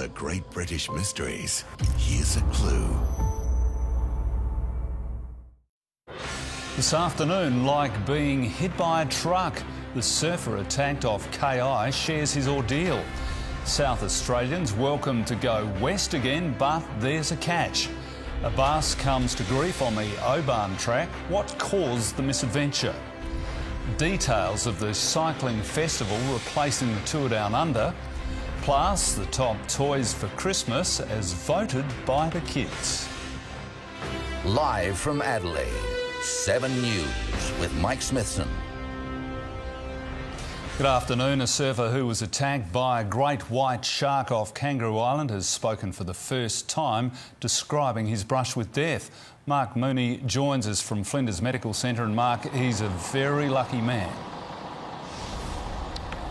the great British mysteries, here's a clue. This afternoon, like being hit by a truck, the surfer attacked off KI shares his ordeal. South Australians welcome to go west again, but there's a catch. A bus comes to grief on the Oban track. What caused the misadventure? Details of the cycling festival replacing the Tour Down Under. Plus, the top toys for Christmas as voted by the kids. Live from Adelaide, 7 News with Mike Smithson. Good afternoon. A surfer who was attacked by a great white shark off Kangaroo Island has spoken for the first time, describing his brush with death. Mark Mooney joins us from Flinders Medical Centre, and Mark, he's a very lucky man.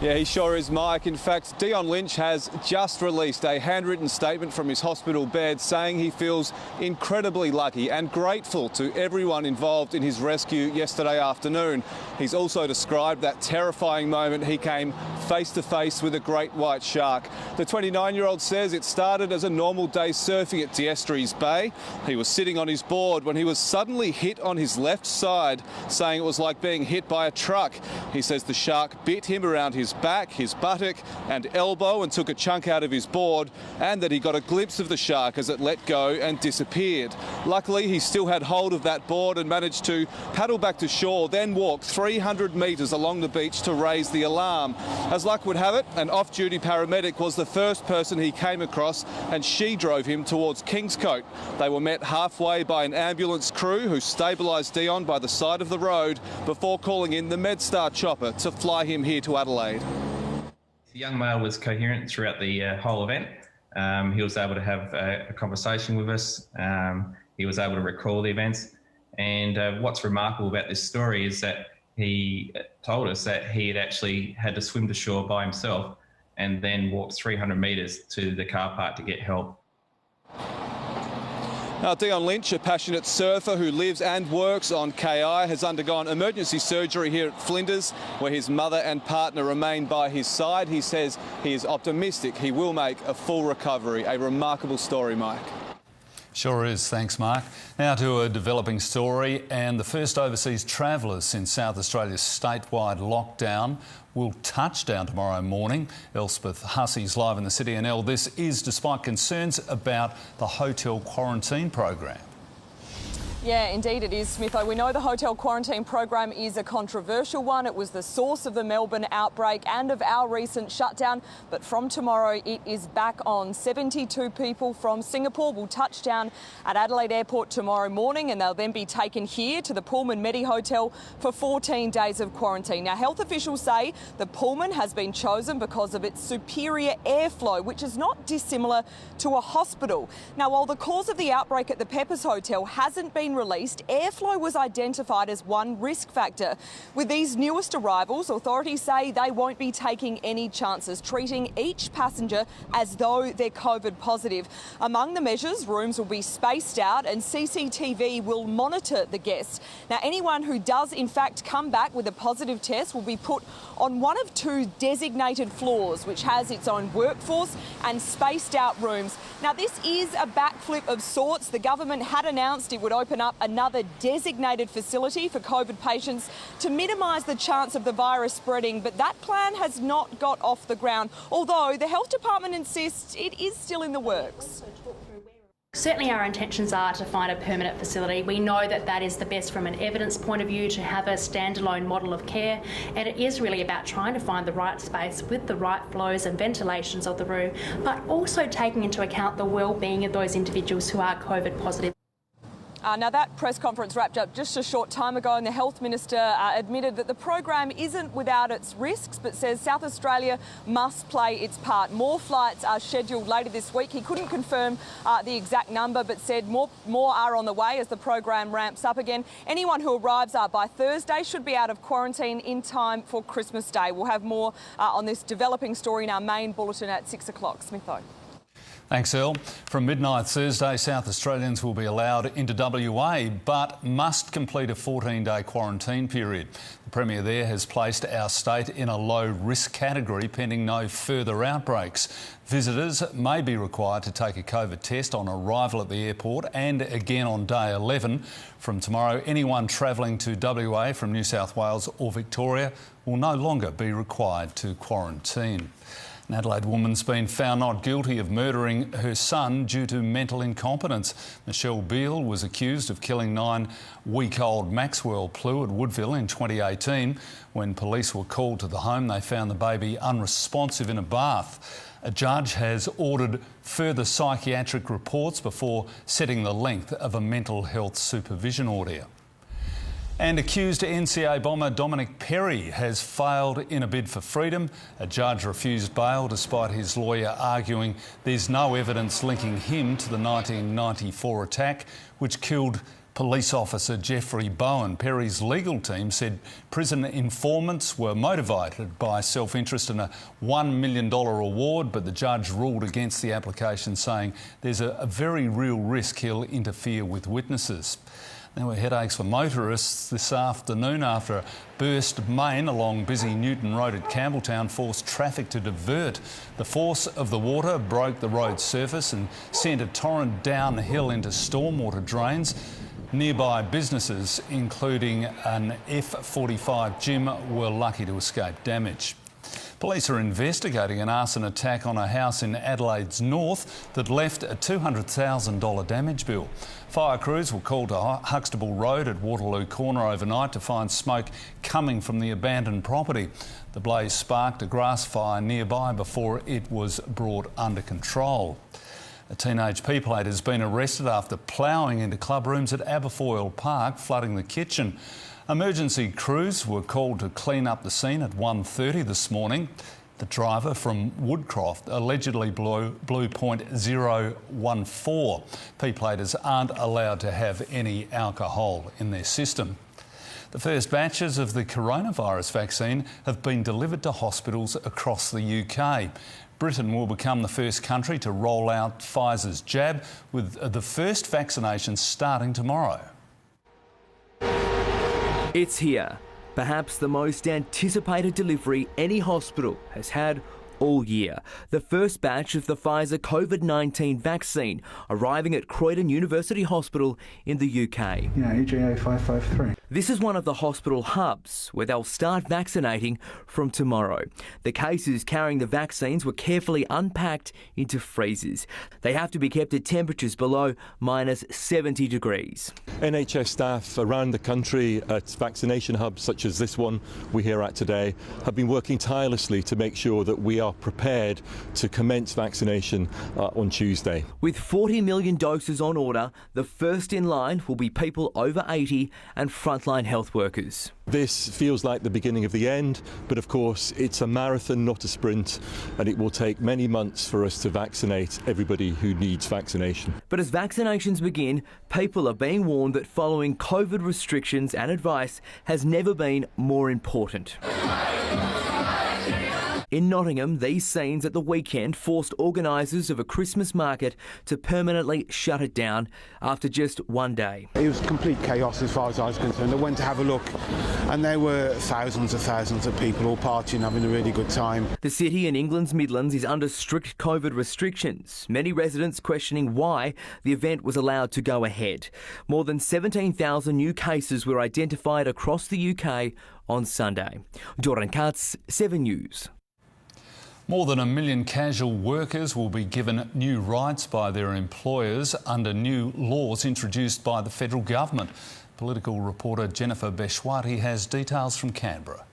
Yeah, he sure is, Mike. In fact, Dion Lynch has just released a handwritten statement from his hospital bed saying he feels incredibly lucky and grateful to everyone involved in his rescue yesterday afternoon. He's also described that terrifying moment he came face to face with a great white shark. The 29-year-old says it started as a normal day surfing at D'Estrées Bay. He was sitting on his board when he was suddenly hit on his left side, saying it was like being hit by a truck. He says the shark bit him around his back, his buttock and elbow and took a chunk out of his board, and that he got a glimpse of the shark as it let go and disappeared. Luckily, he still had hold of that board and managed to paddle back to shore, then walk 300 metres along the beach to raise the alarm. As luck would have it, an off-duty paramedic was the first person he came across, and she drove him towards Kingscote. They were met halfway by an ambulance crew who stabilised Dion by the side of the road before calling in the MedStar chopper to fly him here to Adelaide. The young male was coherent throughout the whole event. He was able to have a conversation with us. He was able to recall the events. And what's remarkable about this story is that he told us that he had actually had to swim to shore by himself and then walked 300 metres to the car park to get help. Now, Dion Lynch, a passionate surfer who lives and works on KI, has undergone emergency surgery here at Flinders, where his mother and partner remain by his side. He says he is optimistic he will make a full recovery. A remarkable story, Mike. Sure is. Thanks, Mark. Now to a developing story, and the first overseas travellers since South Australia's statewide lockdown will touch down tomorrow morning. Elspeth Hussey's live in the City NL. This is despite concerns about the hotel quarantine program. Yeah, indeed it is, Smitho. We know the hotel quarantine program is a controversial one. It was the source of the Melbourne outbreak and of our recent shutdown. But from tomorrow, it is back on. 72 people from Singapore will touch down at Adelaide Airport tomorrow morning, and they'll then be taken here to the Pullman Medi Hotel for 14 days of quarantine. Now, health officials say the Pullman has been chosen because of its superior airflow, which is not dissimilar to a hospital. Now, while the cause of the outbreak at the Peppers Hotel hasn't been released, airflow was identified as one risk factor. With these newest arrivals, authorities say they won't be taking any chances, treating each passenger as though they're COVID positive. Among the measures, rooms will be spaced out and CCTV will monitor the guests. Now, anyone who does in fact come back with a positive test will be put on one of two designated floors, which has its own workforce and spaced out rooms. Now, this is a backflip of sorts. The government had announced it would open up another designated facility for COVID patients to minimise the chance of the virus spreading, but that plan has not got off the ground, although the Health Department insists it is still in the works. Certainly our intentions are to find a permanent facility. We know that that is the best from an evidence point of view, to have a standalone model of care, and it is really about trying to find the right space with the right flows and ventilations of the room, but also taking into account the well-being of those individuals who are COVID positive. Now, that press conference wrapped up just a short time ago, and the Health Minister admitted that the program isn't without its risks, but says South Australia must play its part. More flights are scheduled later this week. He couldn't confirm the exact number, but said more are on the way as the program ramps up again. Anyone who arrives by Thursday should be out of quarantine in time for Christmas Day. We'll have more on this developing story in our main bulletin at 6 o'clock. Smitho. Thanks, Earl. From midnight Thursday, South Australians will be allowed into WA but must complete a 14-day quarantine period. The Premier there has placed our state in a low-risk category pending no further outbreaks. Visitors may be required to take a COVID test on arrival at the airport and again on day 11. From tomorrow, anyone travelling to WA from New South Wales or Victoria will no longer be required to quarantine. An Adelaide woman's been found not guilty of murdering her son due to mental incompetence. Michelle Beale was accused of killing 9-week-old Maxwell Plew at Woodville in 2018. When police were called to the home, they found the baby unresponsive in a bath. A judge has ordered further psychiatric reports before setting the length of a mental health supervision order. And accused NCA bomber Dominic Perry has failed in a bid for freedom. A judge refused bail despite his lawyer arguing there's no evidence linking him to the 1994 attack, which killed police officer Jeffrey Bowen. Perry's legal team said prison informants were motivated by self-interest in a $1 million award, but the judge ruled against the application, saying there's a very real risk he'll interfere with witnesses. There were headaches for motorists this afternoon after a burst main along busy Newton Road at Campbelltown forced traffic to divert. The force of the water broke the road surface and sent a torrent downhill into stormwater drains. Nearby businesses, including an F45 gym, were lucky to escape damage. Police are investigating an arson attack on a house in Adelaide's north that left a $200,000 damage bill. Fire crews were called to Huxtable Road at Waterloo Corner overnight to find smoke coming from the abandoned property. The blaze sparked a grass fire nearby before it was brought under control. A teenage P-plate has been arrested after ploughing into clubrooms at Aberfoyle Park, flooding the kitchen. Emergency crews were called to clean up the scene at 1:30 this morning. The driver from Woodcroft allegedly blew .014. P-platers aren't allowed to have any alcohol in their system. The first batches of the coronavirus vaccine have been delivered to hospitals across the UK. Britain will become the first country to roll out Pfizer's jab, with the first vaccination starting tomorrow. It's here, perhaps the most anticipated delivery any hospital has had all year. The first batch of the Pfizer COVID-19 vaccine arriving at Croydon University Hospital in the UK. Yeah, EGA 553. This is one of the hospital hubs where they'll start vaccinating from tomorrow. The cases carrying the vaccines were carefully unpacked into freezers. They have to be kept at temperatures below -70 degrees. NHS staff around the country at vaccination hubs such as this one we're here at today have been working tirelessly to make sure that we are prepared to commence vaccination on Tuesday. With 40 million doses on order, the first in line will be people over 80 and frontline health workers. This feels like the beginning of the end, but of course it's a marathon, not a sprint, and it will take many months for us to vaccinate everybody who needs vaccination. But as vaccinations begin, people are being warned that following COVID restrictions and advice has never been more important. In Nottingham, these scenes at the weekend forced organisers of a Christmas market to permanently shut it down after just one day. It was complete chaos as far as I was concerned. I went to have a look and there were thousands of people all partying, having a really good time. The city in England's Midlands is under strict COVID restrictions, many residents questioning why the event was allowed to go ahead. More than 17,000 new cases were identified across the UK on Sunday. Jordan Katz, 7 News. More than 1 million casual workers will be given new rights by their employers under new laws introduced by the federal government. Political reporter Jennifer Beshwati has details from Canberra.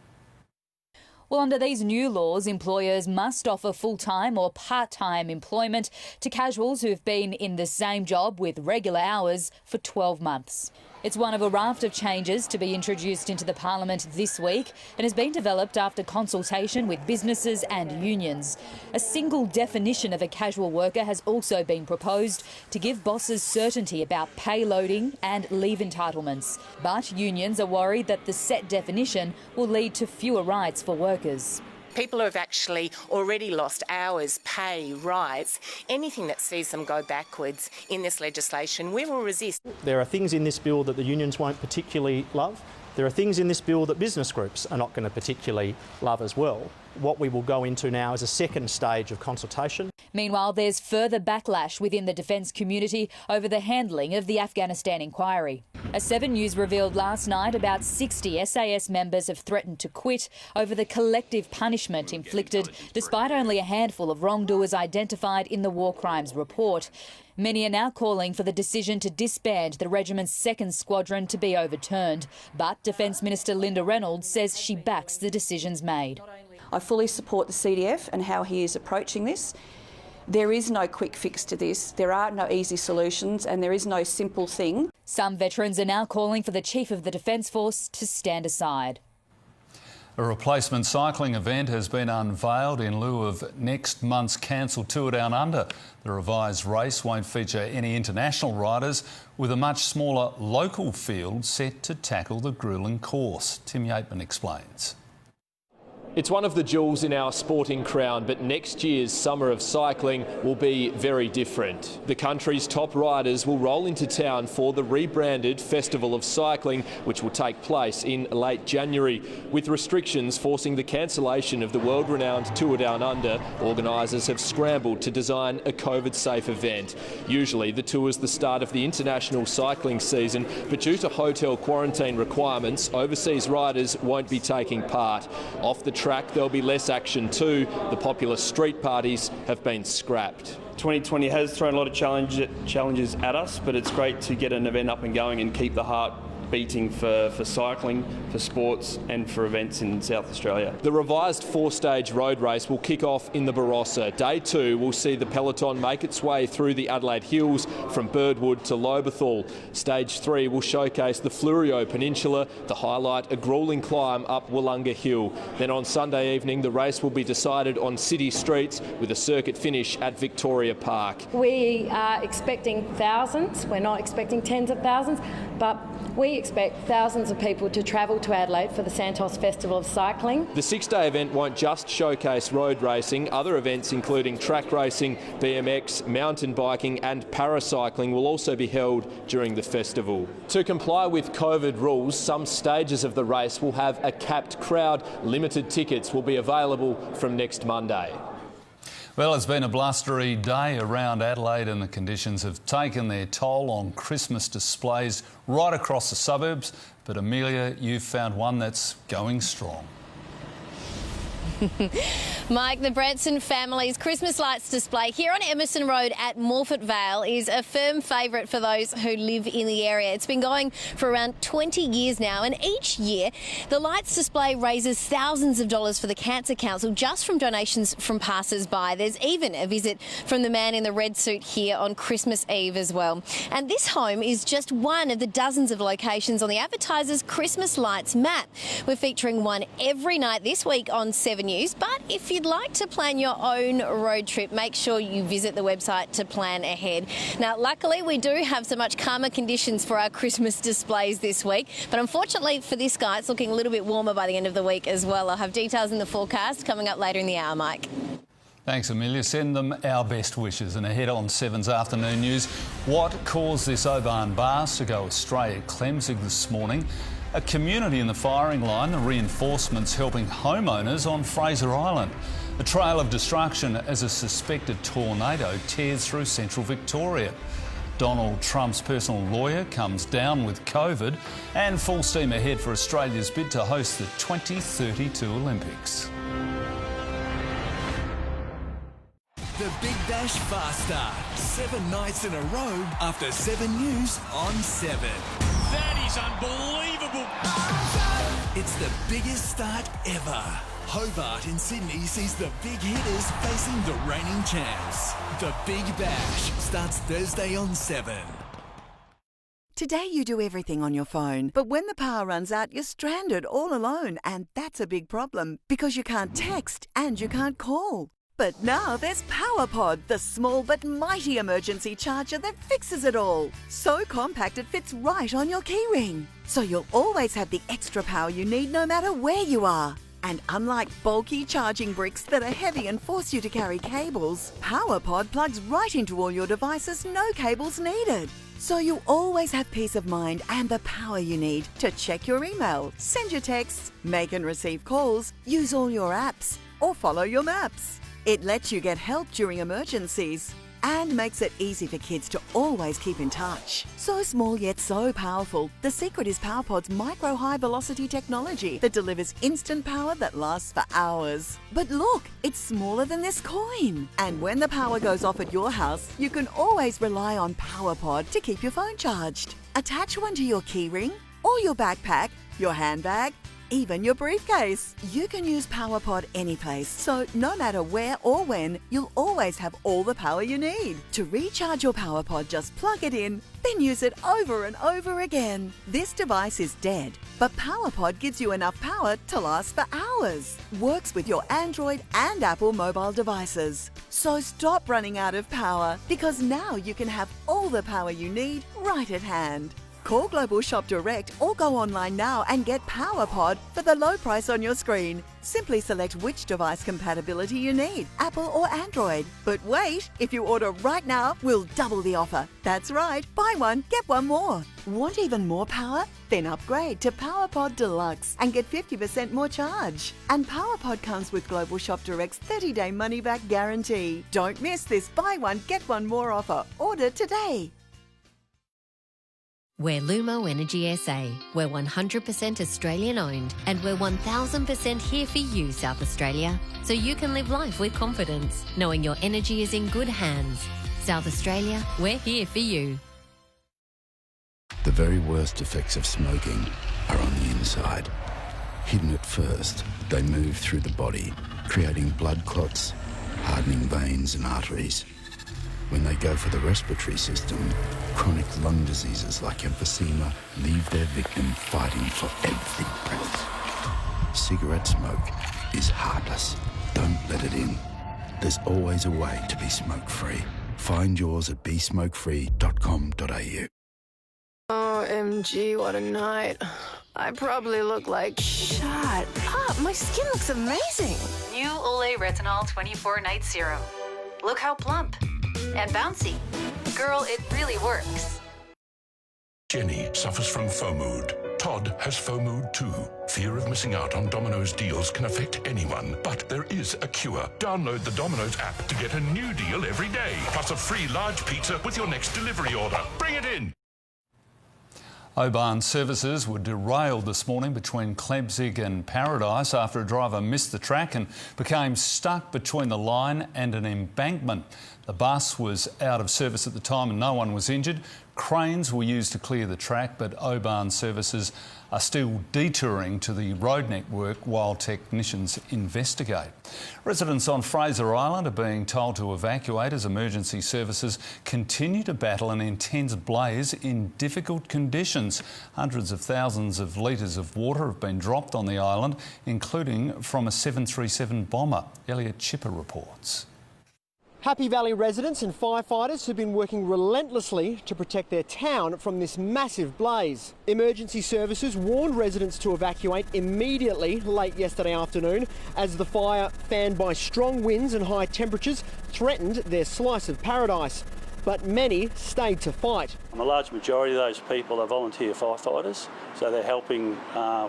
Well, under these new laws, employers must offer full-time or part-time employment to casuals who've been in the same job with regular hours for 12 months. It's one of a raft of changes to be introduced into the Parliament this week and has been developed after consultation with businesses and unions. A single definition of a casual worker has also been proposed to give bosses certainty about pay loading and leave entitlements. But unions are worried that the set definition will lead to fewer rights for workers. people who have actually already lost hours, pay, rights, anything that sees them go backwards in this legislation, we will resist. There are things in this bill that the unions won't particularly love. There are things in this bill that business groups are not going to particularly love as well. What we will go into now is a second stage of consultation. Meanwhile, there's further backlash within the defence community over the handling of the Afghanistan inquiry. A 7 News revealed last night about 60 SAS members have threatened to quit over the collective punishment inflicted, despite only a handful of wrongdoers identified in the war crimes report. Many are now calling for the decision to disband the regiment's 2nd Squadron to be overturned. But Defence Minister Linda Reynolds says she backs the decisions made. I fully support the CDF and how he is approaching this. There is no quick fix to this. There are no easy solutions and there is no simple thing. Some veterans are now calling for the Chief of the Defence Force to stand aside. A replacement cycling event has been unveiled in lieu of next month's cancelled Tour Down Under. The revised race won't feature any international riders, with a much smaller local field set to tackle the gruelling course. Tim Yateman explains. It's one of the jewels in our sporting crown, but next year's Summer of Cycling will be very different. The country's top riders will roll into town for the rebranded Festival of Cycling, which will take place in late January. With restrictions forcing the cancellation of the world-renowned Tour Down Under, organisers have scrambled to design a COVID-safe event. Usually the tour's the start of the international cycling season, but due to hotel quarantine requirements, overseas riders won't be taking part. Off the track, there'll be less action too. The popular street parties have been scrapped. 2020 has thrown a lot of challenges at us, but it's great to get an event up and going and keep the heart beating for cycling, for sports and for events in South Australia. The revised 4-stage road race will kick off in the Barossa. Day 2 will see the peloton make its way through the Adelaide Hills from Birdwood to Lobethal. Stage 3 will showcase the Fleurieu Peninsula, the highlight a gruelling climb up Wollonga Hill. Then on Sunday evening the race will be decided on city streets with a circuit finish at Victoria Park. We are expecting thousands, we're not expecting tens of thousands, but we expect thousands of people to travel to Adelaide for the Santos Festival of Cycling. The 6-day event won't just showcase road racing. Other events including track racing, BMX, mountain biking and paracycling will also be held during the festival. To comply with COVID rules, some stages of the race will have a capped crowd. Limited tickets will be available from next Monday. Well, it's been a blustery day around Adelaide and the conditions have taken their toll on Christmas displays right across the suburbs. But Amelia, you've found one that's going strong. Mike, the Branson family's Christmas lights display here on Emerson Road at Morford Vale is a firm favourite for those who live in the area. It's been going for around 20 years now, and each year the lights display raises thousands of dollars for the Cancer Council just from donations from passers-by. There's even a visit from the man in the red suit here on Christmas Eve as well. And this home is just one of the dozens of locations on the advertiser's Christmas lights map. We're featuring one every night this week on 7 News, but if you'd like to plan your own road trip, make sure you visit the website to plan ahead. Now, luckily, we do have so much calmer conditions for our Christmas displays this week, but unfortunately for this guy, it's looking a little bit warmer by the end of the week as well. I'll have details in the forecast coming up later in the hour, Mike. Thanks, Amelia. Send them our best wishes. And ahead on 7's afternoon news, what caused this Oban bars to go astray at Clemzig this morning? A community in the firing line, the reinforcements helping homeowners on Fraser Island. A trail of destruction as a suspected tornado tears through central Victoria. Donald Trump's personal lawyer comes down with COVID, and full steam ahead for Australia's bid to host the 2032 Olympics. The Big Bash Fast Start. 7 nights in a row after 7 News on 7. That is unbelievable. It's the biggest start ever. Hobart in Sydney sees the big hitters facing the reigning champs. The Big Bash starts Thursday on 7. Today you do everything on your phone, but when the power runs out, you're stranded all alone, and that's a big problem because you can't text and you can't call. But now there's PowerPod, the small but mighty emergency charger that fixes it all. So compact it fits right on your keyring. So you'll always have the extra power you need no matter where you are. And unlike bulky charging bricks that are heavy and force you to carry cables, PowerPod plugs right into all your devices, no cables needed. So you always have peace of mind and the power you need to check your email, send your texts, make and receive calls, use all your apps, or follow your maps. It lets you get help during emergencies and makes it easy for kids to always keep in touch. So small yet so powerful, the secret is PowerPod's micro-high velocity technology that delivers instant power that lasts for hours. But look, it's smaller than this coin. And when the power goes off at your house, you can always rely on PowerPod to keep your phone charged. Attach one to your keyring or your backpack, your handbag, even your briefcase. You can use PowerPod anyplace, so no matter where or when, you'll always have all the power you need. To recharge your PowerPod, just plug it in, then use it over and over again. This device is dead, but PowerPod gives you enough power to last for hours. Works with your Android and Apple mobile devices. So stop running out of power, because now you can have all the power you need right at hand. Call Global Shop Direct or go online now and get PowerPod for the low price on your screen. Simply select which device compatibility you need, Apple or Android. But wait, if you order right now, we'll double the offer. That's right, buy one, get one more. Want even more power? Then upgrade to PowerPod Deluxe and get 50% more charge. And PowerPod comes with Global Shop Direct's 30-day money-back guarantee. Don't miss this buy one, get one more offer. Order today. We're Lumo Energy SA. We're 100% Australian owned and we're 1000% here for you, South Australia, so you can live life with confidence, knowing your energy is in good hands. South Australia, we're here for you. The very worst effects of smoking are on the inside. Hidden at first, they move through the body, creating blood clots, hardening veins and arteries. When they go for the respiratory system, chronic lung diseases like emphysema leave their victim fighting for every breath. Cigarette smoke is heartless. Don't let it in. There's always a way to be smoke-free. Find yours at besmokefree.com.au. OMG, what a night. I probably look like... Shut up, my skin looks amazing. New Olay Retinol 24 Night Serum. Look how plump and bouncy. Girl, it really works. Jenny suffers from FOMOod. Todd has FOMOod too. Fear of missing out on Domino's deals can affect anyone, but there is a cure. Download the Domino's app to get a new deal every day, plus a free large pizza with your next delivery order. Bring it in. Oban services were derailed this morning between Klebzig and Paradise after a driver missed the track and became stuck between the line and an embankment. The bus was out of service at the time and no one was injured. Cranes were used to clear the track, but Oban services are still detouring to the road network while technicians investigate. Residents on Fraser Island are being told to evacuate as emergency services continue to battle an intense blaze in difficult conditions. Hundreds of thousands of litres of water have been dropped on the island, including from a 737 bomber. Elliot Chipper reports. Happy Valley residents and firefighters have been working relentlessly to protect their town from this massive blaze. Emergency services warned residents to evacuate immediately late yesterday afternoon as the fire, fanned by strong winds and high temperatures, threatened their slice of paradise. But many stayed to fight. A large majority of those people are volunteer firefighters, so they're helping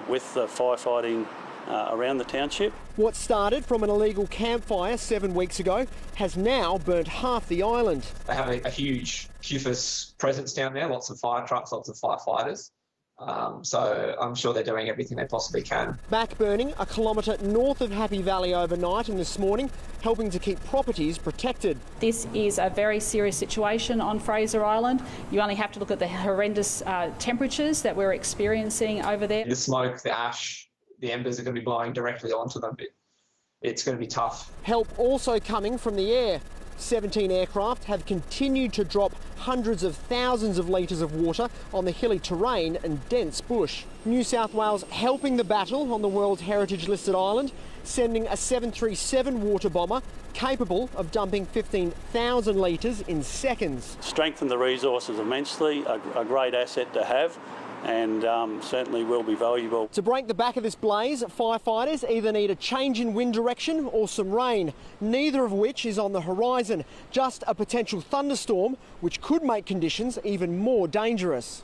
with the firefighting around the township. What started from an illegal campfire 7 weeks ago has now burnt half the island. They have a huge QFIS presence down there, lots of fire trucks, lots of firefighters. So I'm sure they're doing everything they possibly can. Backburning a kilometre north of Happy Valley overnight and this morning, helping to keep properties protected. This is a very serious situation on Fraser Island. You only have to look at the horrendous temperatures that we're experiencing over there. The smoke, the ash, the embers are going to be blowing directly onto them. It's going to be tough. Help also coming from the air. 17 aircraft have continued to drop hundreds of thousands of litres of water on the hilly terrain and dense bush. New South Wales helping the battle on the World Heritage listed island, sending a 737 water bomber capable of dumping 15,000 litres in seconds. Strengthen the resources immensely, a great asset to have. and certainly will be valuable. To break the back of this blaze, firefighters either need a change in wind direction or some rain, neither of which is on the horizon, just a potential thunderstorm which could make conditions even more dangerous.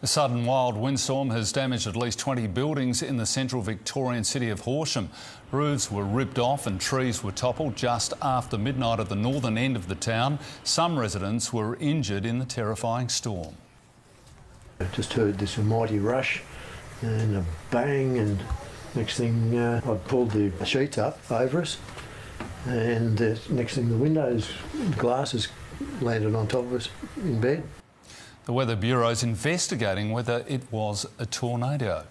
A sudden wild windstorm has damaged at least 20 buildings in the central Victorian city of Horsham. Roofs were ripped off and trees were toppled just after midnight at the northern end of the town. Some residents were injured in the terrifying storm. I just heard this mighty rush and a bang, and next thing I pulled the sheets up over us, and next thing the windows, glasses landed on top of us in bed. The Weather Bureau is investigating whether it was a tornado.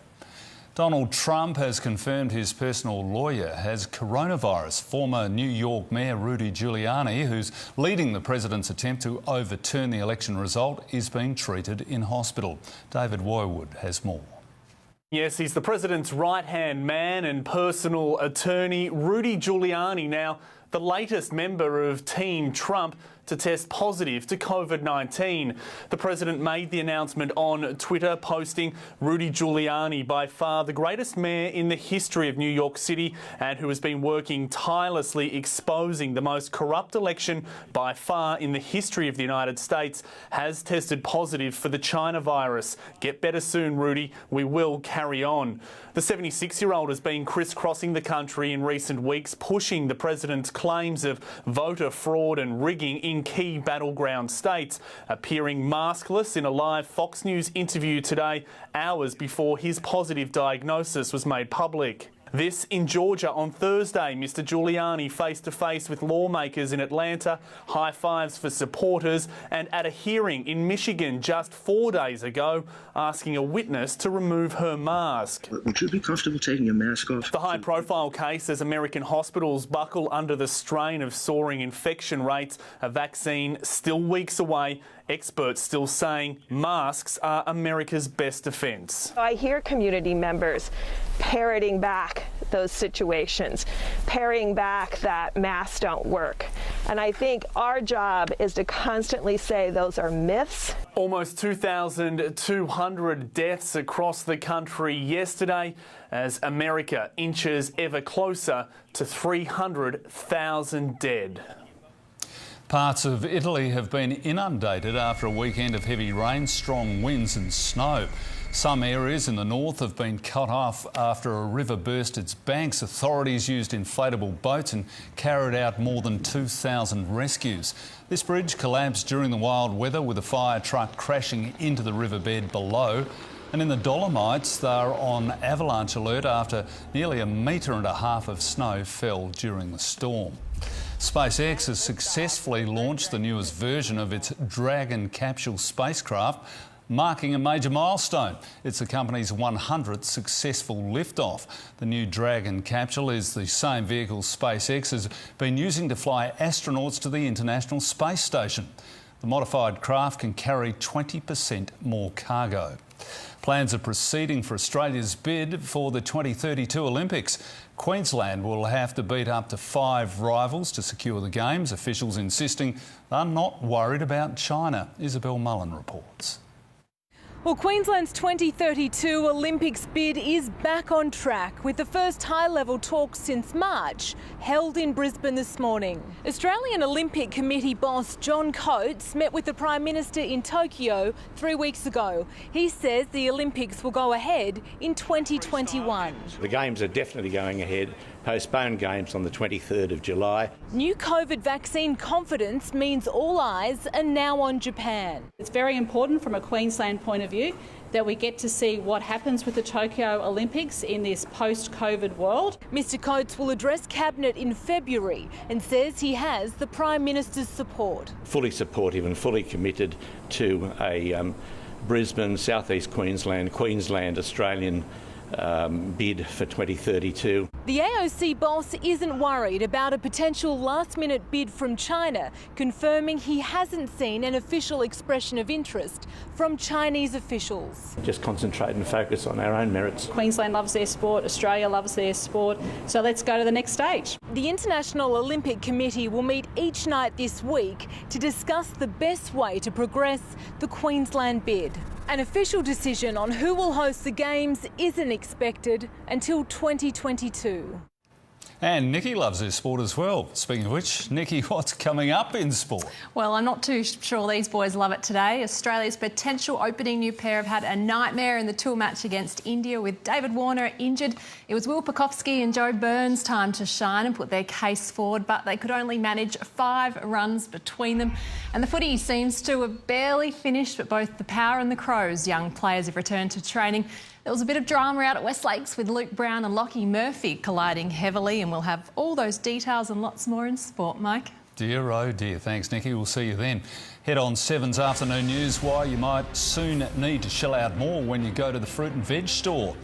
Donald Trump has confirmed his personal lawyer has coronavirus. Former New York Mayor Rudy Giuliani, who's leading the president's attempt to overturn the election result, is being treated in hospital. David Woywood has more. Yes, he's the president's right-hand man and personal attorney, Rudy Giuliani, now the latest member of Team Trump to test positive to COVID-19. The president made the announcement on Twitter, posting, "Rudy Giuliani, by far the greatest mayor in the history of New York City and who has been working tirelessly exposing the most corrupt election by far in the history of the United States, has tested positive for the China virus. Get better soon, Rudy. We will carry on." The 76-year-old has been crisscrossing the country in recent weeks, pushing the president's claims of voter fraud and rigging in key battleground states, appearing maskless in a live Fox News interview today, hours before his positive diagnosis was made public. This in Georgia on Thursday, Mr Giuliani face-to-face with lawmakers in Atlanta, high fives for supporters, and at a hearing in Michigan just 4 days ago, asking a witness to remove her mask. Would you be comfortable taking your mask off? The high-profile case as American hospitals buckle under the strain of soaring infection rates, a vaccine still weeks away, experts still saying masks are America's best defence. I hear community members parroting back those situations, parroting back that masks don't work. And I think our job is to constantly say those are myths. Almost 2,200 deaths across the country yesterday as America inches ever closer to 300,000 dead. Parts of Italy have been inundated after a weekend of heavy rain, strong winds and snow. Some areas in the north have been cut off after a river burst its banks. Authorities used inflatable boats and carried out more than 2,000 rescues. This bridge collapsed during the wild weather, with a fire truck crashing into the riverbed below. And in the Dolomites, they're on avalanche alert after nearly 1.5 metres of snow fell during the storm. SpaceX has successfully launched the newest version of its Dragon capsule spacecraft, marking a major milestone. It's the company's 100th successful liftoff. The new Dragon capsule is the same vehicle SpaceX has been using to fly astronauts to the International Space Station. The modified craft can carry 20% more cargo. Plans are proceeding for Australia's bid for the 2032 Olympics. Queensland will have to beat up to 5 rivals to secure the Games, officials insisting they're not worried about China. Isabel Mullen reports. Well, Queensland's 2032 Olympics bid is back on track, with the first high-level talks since March held in Brisbane this morning. Australian Olympic Committee boss John Coates met with the Prime Minister in Tokyo 3 weeks ago. He says the Olympics will go ahead in 2021. The Games are definitely going ahead. Postponed Games on the 23rd of July. New COVID vaccine confidence means all eyes are now on Japan. It's very important from a Queensland point of view that we get to see what happens with the Tokyo Olympics in this post-COVID world. Mr Coates will address Cabinet in February and says he has the Prime Minister's support. Fully supportive and fully committed to a Brisbane, South East Queensland, Australian bid for 2032. The AOC boss isn't worried about a potential last-minute bid from China, confirming he hasn't seen an official expression of interest from Chinese officials. Just concentrate and focus on our own merits. Queensland loves their sport, Australia loves their sport, so let's go to the next stage. The International Olympic Committee will meet each night this week to discuss the best way to progress the Queensland bid. An official decision on who will host the Games isn't expected until 2022. And Nikki loves her sport as well. Speaking of which, Nikki, what's coming up in sport? Well, I'm not too sure these boys love it today. Australia's potential opening new pair have had a nightmare in the tour match against India with David Warner injured. It was Will Pucovski and Joe Burns' time to shine and put their case forward, but they could only manage 5 runs between them. And the footy seems to have barely finished, but both the Power and the Crows young players have returned to training. There was a bit of drama out at West Lakes with Luke Brown and Lockie Murphy colliding heavily, and we'll have all those details and lots more in sport, Mike. Dear, oh dear. Thanks, Nikki. We'll see you then. Head on 7's afternoon news why you might soon need to shell out more when you go to the fruit and veg store.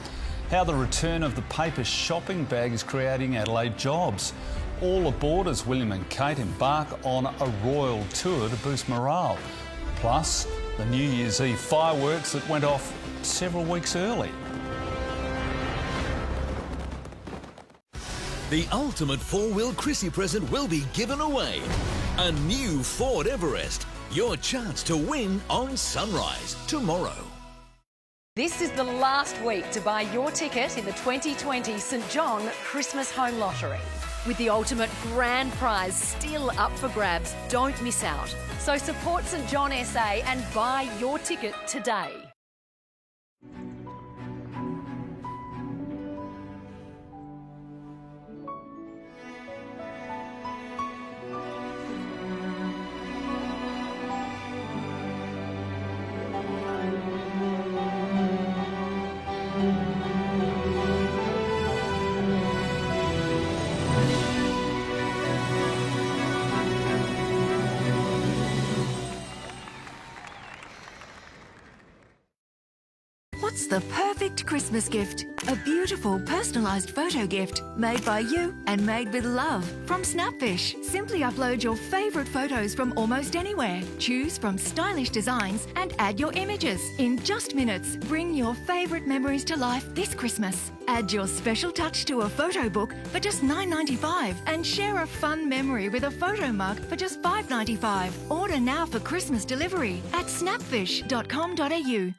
How the return of the paper shopping bag is creating Adelaide jobs. All aboard as William and Kate embark on a royal tour to boost morale. Plus, the New Year's Eve fireworks that went off several weeks early. The ultimate four-wheel Chrissy present will be given away. A new Ford Everest. Your chance to win on Sunrise tomorrow. This is the last week to buy your ticket in the 2020 St John Christmas Home Lottery. With the ultimate grand prize still up for grabs, don't miss out. So support St John SA and buy your ticket today. What's the perfect Christmas gift? A beautiful personalised photo gift made by you and made with love from Snapfish. Simply upload your favourite photos from almost anywhere. Choose from stylish designs and add your images. In just minutes, bring your favourite memories to life this Christmas. Add your special touch to a photo book for just $9.95 and share a fun memory with a photo mug for just $5.95. Order now for Christmas delivery at snapfish.com.au.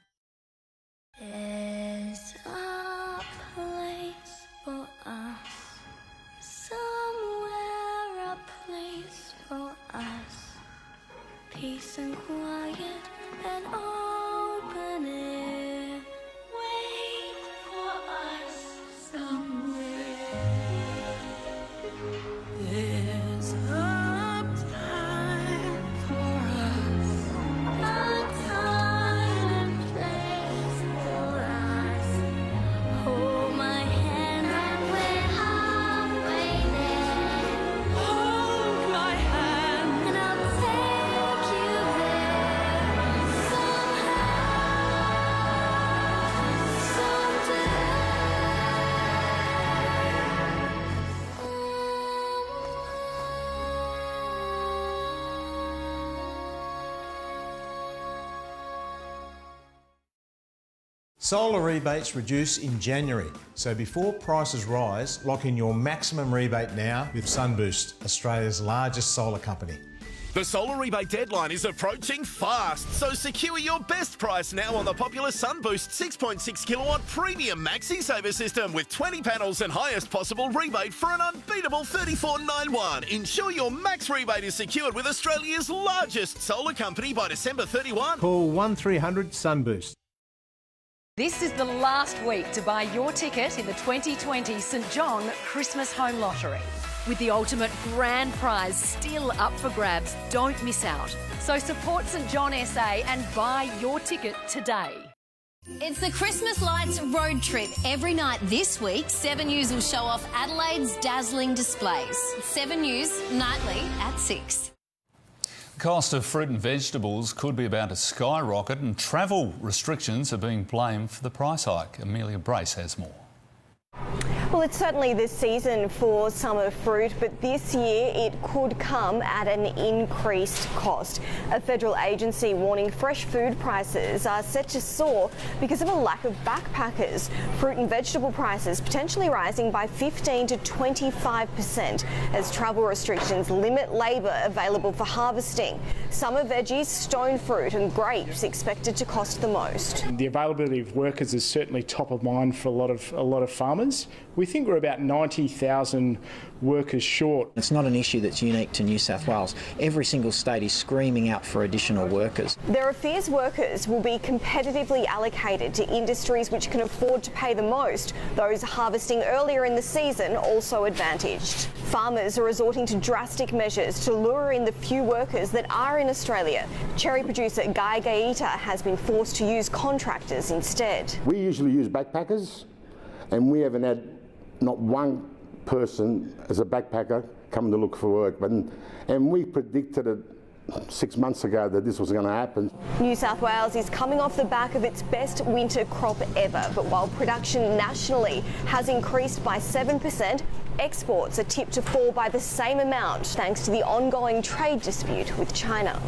There's a place for us, somewhere a place for us, peace and quiet and open air, wait for us somewhere. There's a time for us, a time and place for us. Hold my hand and we're halfway there. Hold my hand and I'll take you there. Somehow, Solar rebates reduce in January, so before prices rise, lock in your maximum rebate now with Sunboost, Australia's largest solar company. The solar rebate deadline is approaching fast, so secure your best price now on the popular Sunboost 6.6 kilowatt premium maxi saver system with 20 panels and highest possible rebate for an unbeatable $34.91. Ensure your max rebate is secured with Australia's largest solar company by December 31. Call 1300 Sunboost. This is the last week to buy your ticket in the 2020 St John Christmas Home Lottery. With the ultimate grand prize still up for grabs, don't miss out. So support St John SA and buy your ticket today. It's the Christmas Lights road trip. Every night this week, 7 News will show off Adelaide's dazzling displays. 7 News, nightly at 6. The cost of fruit and vegetables could be about to skyrocket, and travel restrictions are being blamed for the price hike. Amelia Brace has more. Well, it's certainly the season for summer fruit, but this year it could come at an increased cost. A federal agency warning fresh food prices are set to soar because of a lack of backpackers. Fruit and vegetable prices potentially rising by 15 to 25% as travel restrictions limit labour available for harvesting. Summer veggies, stone fruit and grapes expected to cost the most. The availability of workers is certainly top of mind for a lot of farmers. We think we're about 90,000 workers short. It's not an issue that's unique to New South Wales. Every single state is screaming out for additional workers. There are fears workers will be competitively allocated to industries which can afford to pay the most. Those harvesting earlier in the season also advantaged. Farmers are resorting to drastic measures to lure in the few workers that are in Australia. Cherry producer Guy Gaeta has been forced to use contractors instead. We usually use backpackers, and we haven't had not one person as a backpacker come to look for work. And we predicted it 6 months ago that this was going to happen. New South Wales is coming off the back of its best winter crop ever, but while production nationally has increased by 7%, exports are tipped to fall by the same amount thanks to the ongoing trade dispute with China.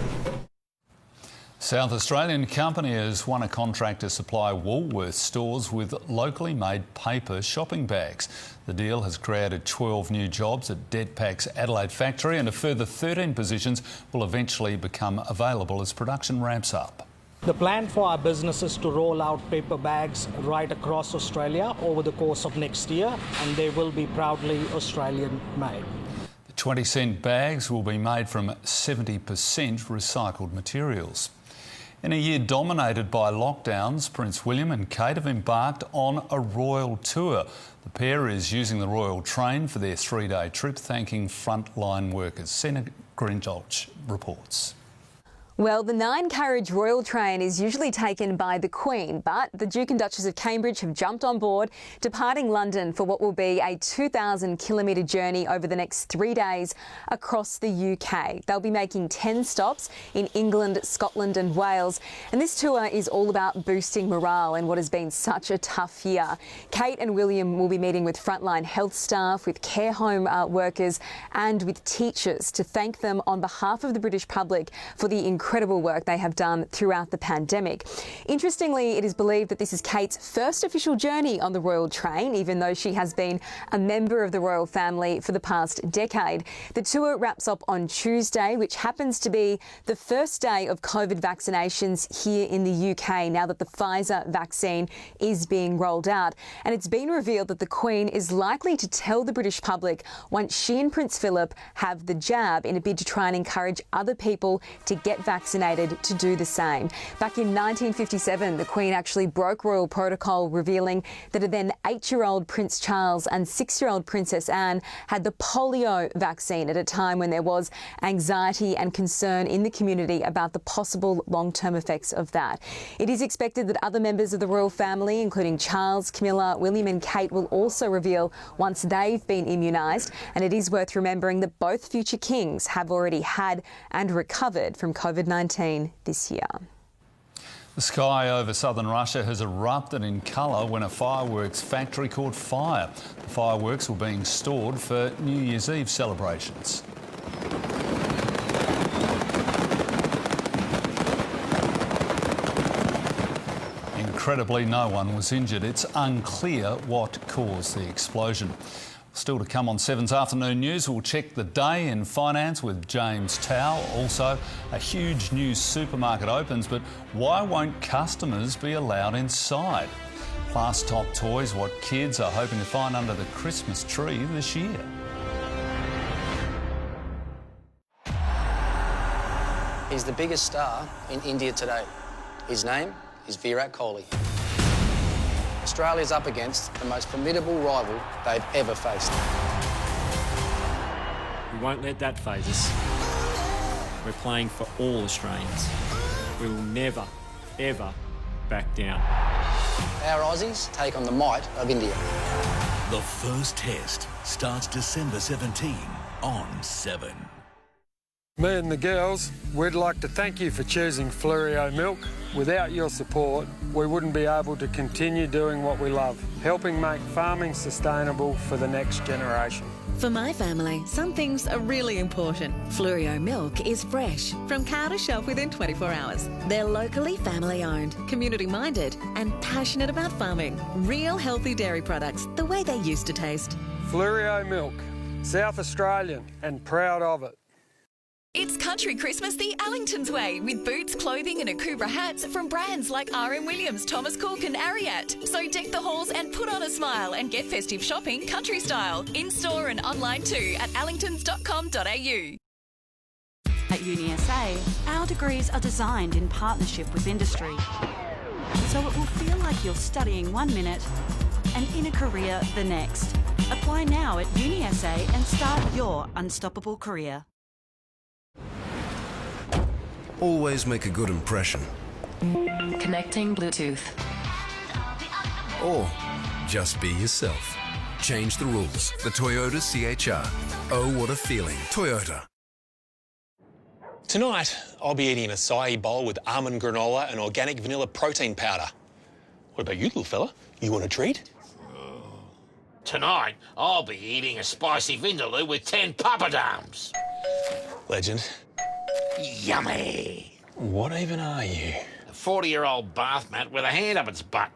South Australian company has won a contract to supply Woolworths stores with locally made paper shopping bags. The deal has created 12 new jobs at Detpak's Adelaide factory, and a further 13 positions will eventually become available as production ramps up. The plan for our business is to roll out paper bags right across Australia over the course of next year, and they will be proudly Australian made. 20-cent bags will be made from 70% recycled materials. In a year dominated by lockdowns, Prince William and Kate have embarked on a royal tour. The pair is using the royal train for their 3-day trip, thanking frontline workers. Senator Grinjolch reports. Well, the 9-carriage royal train is usually taken by the Queen, but the Duke and Duchess of Cambridge have jumped on board, departing London for what will be a 2,000-kilometre journey over the next 3 days across the UK. They'll be making 10 stops in England, Scotland and Wales, and this tour is all about boosting morale in what has been such a tough year. Kate and William will be meeting with frontline health staff, with care home workers and with teachers to thank them on behalf of the British public for the incredible work they have done throughout the pandemic. Interestingly, it is believed that this is Kate's first official journey on the royal train, even though she has been a member of the royal family for the past decade. The tour wraps up on Tuesday, which happens to be the first day of COVID vaccinations here in the UK now that the Pfizer vaccine is being rolled out. And it's been revealed that the Queen is likely to tell the British public once she and Prince Philip have the jab, in a bid to try and encourage other people to get vaccinated to do the same. Back in 1957, the Queen actually broke royal protocol, revealing that a then 8-year-old Prince Charles and 6-year-old Princess Anne had the polio vaccine at a time when there was anxiety and concern in the community about the possible long-term effects of that. It is expected that other members of the royal family, including Charles, Camilla, William and Kate, will also reveal once they've been immunised, and it is worth remembering that both future kings have already had and recovered from COVID-19 this year. The sky over southern Russia has erupted in colour when a fireworks factory caught fire. The fireworks were being stored for New Year's Eve celebrations. Incredibly, no one was injured. It's unclear what caused the explosion. Still to come on 7's afternoon news, we'll check the day in finance with James Tao. Also, a huge new supermarket opens, but why won't customers be allowed inside? Plus, top toys, what kids are hoping to find under the Christmas tree this year. He's the biggest star in India today. His name is Virat Kohli. Australia's up against the most formidable rival they've ever faced. We won't let that faze us. We're playing for all Australians. We will never, ever back down. Our Aussies take on the might of India. The first test starts December 17 on 7. Me and the girls, we'd like to thank you for choosing Fleurieu Milk. Without your support, we wouldn't be able to continue doing what we love, helping make farming sustainable for the next generation. For my family, some things are really important. Fleurieu Milk is fresh, from cow to shelf within 24 hours. They're locally family-owned, community-minded and passionate about farming. Real healthy dairy products, the way they used to taste. Fleurieu Milk, South Australian and proud of it. It's Country Christmas the Allington's way, with boots, clothing and Akubra hats from brands like R.M. Williams, Thomas Cook and Ariat. So deck the halls and put on a smile and get festive shopping country style. In-store and online too at allingtons.com.au. At UniSA, our degrees are designed in partnership with industry. So it will feel like you're studying 1 minute and in a career the next. Apply now at UniSA and start your unstoppable career. Always make a good impression. Connecting Bluetooth. Or just be yourself. Change the rules. The Toyota CHR. Oh, what a feeling. Toyota. Tonight, I'll be eating an acai bowl with almond granola and organic vanilla protein powder. What about you, little fella? You want a treat? Tonight, I'll be eating a spicy vindaloo with 10 papadums. Legend. Yummy. What even are you? A 40-year-old bath mat with a hand up its butt.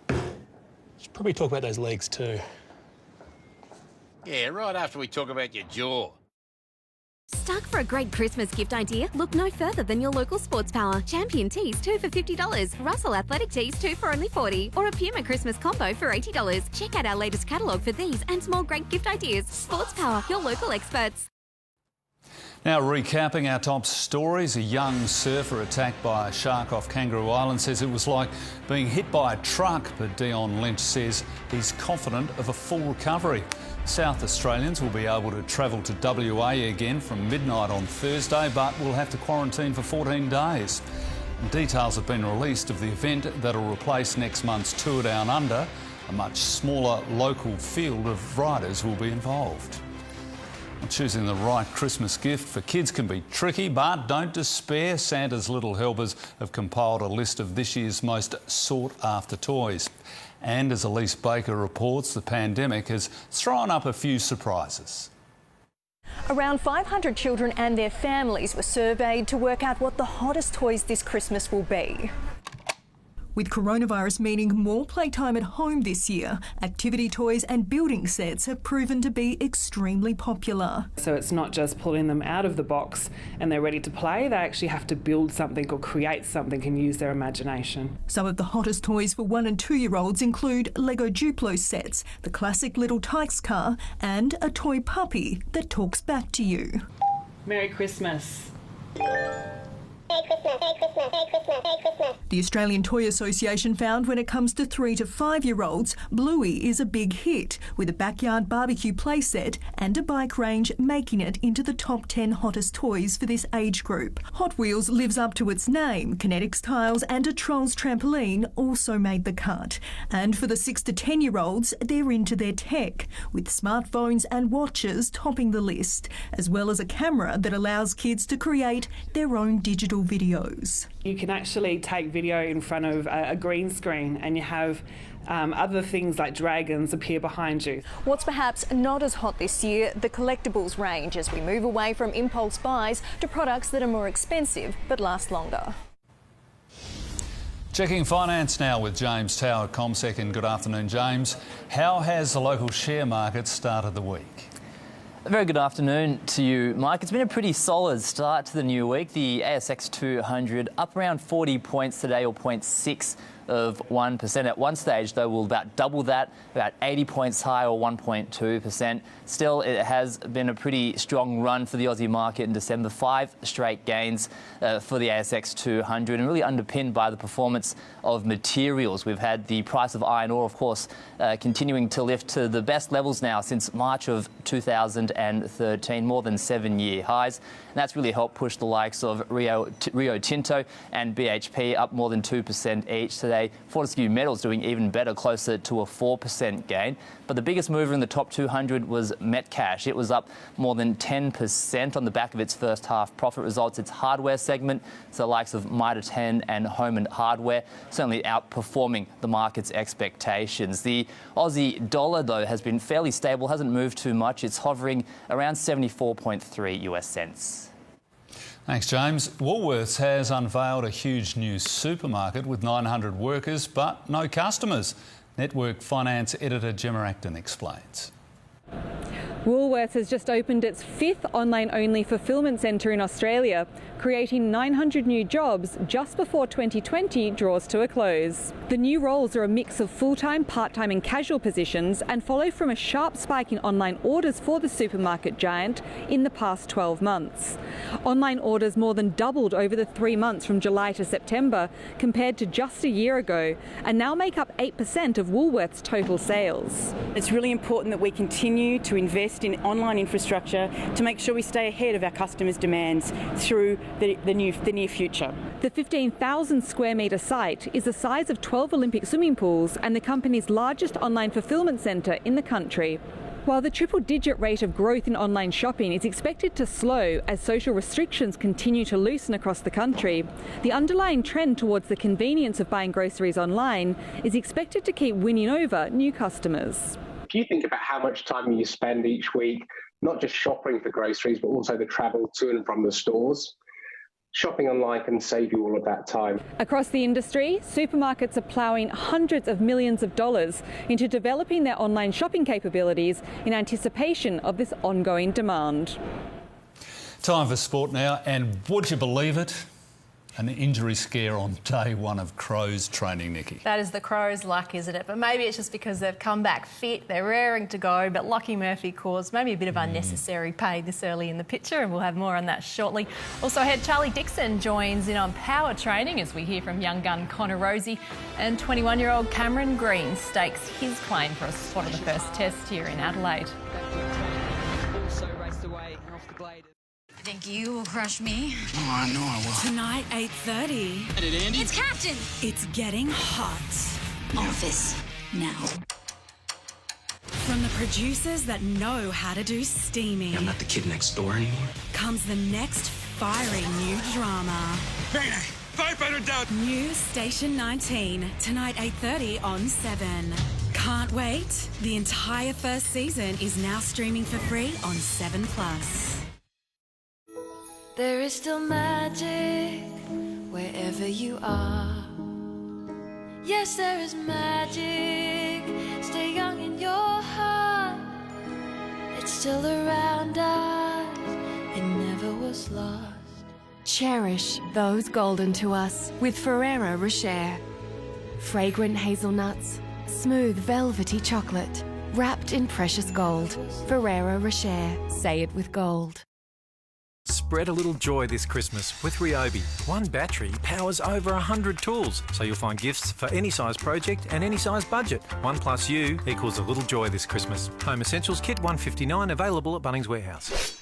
Should probably talk about those legs too. Yeah, right after we talk about your jaw. Stuck for a great Christmas gift idea? Look no further than your local Sports Power. Champion tees 2 for $50, Russell Athletic tees 2 for only $40, or a Puma Christmas combo for $80. Check out our latest catalogue for these and more great gift ideas. Sports Power, your local experts. Now recapping our top stories, a young surfer attacked by a shark off Kangaroo Island says it was like being hit by a truck, but Dion Lynch says he's confident of a full recovery. South Australians will be able to travel to WA again from midnight on Thursday, but will have to quarantine for 14 days. Details have been released of the event that'll replace next month's Tour Down Under. A much smaller local field of riders will be involved. Choosing the right Christmas gift for kids can be tricky, but don't despair. Santa's Little Helpers have compiled a list of this year's most sought-after toys. And as Elise Baker reports, the pandemic has thrown up a few surprises. Around 500 children and their families were surveyed to work out what the hottest toys this Christmas will be. With coronavirus meaning more playtime at home this year, activity toys and building sets have proven to be extremely popular. So it's not just pulling them out of the box and they're ready to play, they actually have to build something or create something and use their imagination. Some of the hottest toys for 1- and 2-year-olds include Lego Duplo sets, the classic Little Tikes car and a toy puppy that talks back to you. Merry Christmas. The Australian Toy Association found when it comes to 3- to 5-year-olds, Bluey is a big hit, with a backyard barbecue playset and a bike range making it into the top 10 hottest toys for this age group. Hot Wheels lives up to its name. Kinetics tiles and a Trolls trampoline also made the cut. And for the 6- to 10-year-olds, they're into their tech, with smartphones and watches topping the list, as well as a camera that allows kids to create their own digital videos. You can actually take video in front of a green screen and you have other things like dragons appear behind you. What's perhaps not as hot this year, the collectibles range, as we move away from impulse buys to products that are more expensive but last longer. Checking finance now with James Tower at CommSec, and good afternoon, James. How has the local share market started the week? A very good afternoon to you, Mike. It's been a pretty solid start to the new week. The ASX 200 up around 40 points today, or 0.6%. At one stage, though, we'll about double that, about 80 points high, or 1.2%. Still, it has been a pretty strong run for the Aussie market in December. 5 straight gains for the ASX 200, and really underpinned by the performance of materials. We've had the price of iron ore, of course, continuing to lift to the best levels now since March of 2013, more than 7-year highs. And that's really helped push the likes of Rio Tinto and BHP up more than 2% each today. day. Fortescue Metals doing even better, closer to a 4% gain. But the biggest mover in the top 200 was Metcash. It was up more than 10% on the back of its first half profit results. Its hardware segment, so the likes of Mitre 10 and Home and Hardware, certainly outperforming the market's expectations. The Aussie dollar, though, has been fairly stable, hasn't moved too much. It's hovering around 74.3 US cents. Thanks, James. Woolworths has unveiled a huge new supermarket with 900 workers but no customers. Network Finance editor Gemma Acton explains. Woolworths has just opened its 5th online-only fulfilment centre in Australia, creating 900 new jobs just before 2020 draws to a close. The new roles are a mix of full-time, part-time and casual positions and follow from a sharp spike in online orders for the supermarket giant in the past 12 months. Online orders more than doubled over the 3 months from July to September compared to just a year ago, and now make up 8% of Woolworths' total sales. It's really important that we continue to invest in online infrastructure to make sure we stay ahead of our customers' demands through the near future. The 15,000 square metre site is the size of 12 Olympic swimming pools and the company's largest online fulfilment centre in the country. While the triple-digit rate of growth in online shopping is expected to slow as social restrictions continue to loosen across the country, the underlying trend towards the convenience of buying groceries online is expected to keep winning over new customers. If you think about how much time you spend each week, not just shopping for groceries, but also the travel to and from the stores, shopping online can save you all of that time. Across the industry, supermarkets are ploughing hundreds of millions of dollars into developing their online shopping capabilities in anticipation of this ongoing demand. Time for sport now, and would you believe it? An injury scare on day one of Crows training, Nikki. That is the Crows' luck, isn't it? But maybe it's just because they've come back fit, they're raring to go, but Lockie Murphy caused maybe a bit of unnecessary pain this early in the picture, and we'll have more on that shortly. Also ahead, Charlie Dixon joins in on power training as we hear from young gun Connor Rosie, and 21-year-old Cameron Green stakes his claim for a spot in the first test here in Adelaide. Also raced away off the blade. I think you will crush me. Oh, I know I will. Tonight, 8:30. Get it, Andy? It's Captain. It's getting hot. Office now. From the producers that know how to do steaming. I'm not the kid next door anymore. Comes the next fiery new drama. Hey, 500 down. New Station 19. Tonight, 8:30 on 7. Can't wait. The entire first season is now streaming for free on 7+. There is still magic wherever you are. Yes, there is magic. Stay young in your heart. It's still around us. It never was lost. Cherish those golden to us with Ferrero Rocher. Fragrant hazelnuts, smooth velvety chocolate, wrapped in precious gold. Ferrero Rocher. Say it with gold. Spread a little joy this Christmas with Ryobi. One battery powers over 100 tools, so you'll find gifts for any size project and any size budget. 1 + U equals a little joy this Christmas. Home Essentials Kit $159, available at Bunnings Warehouse.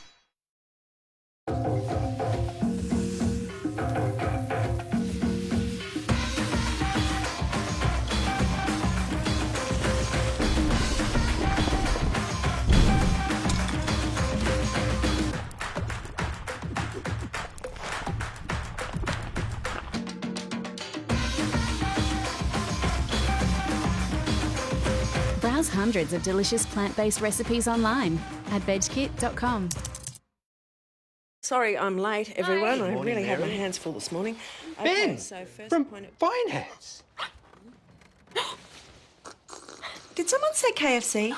Browse hundreds of delicious plant-based recipes online at vegkit.com. Sorry, I'm late, everyone. Hi. I Morning, really had my Mary. hands full this morning. Ben, so first from point of... Finance. Did someone say KFC?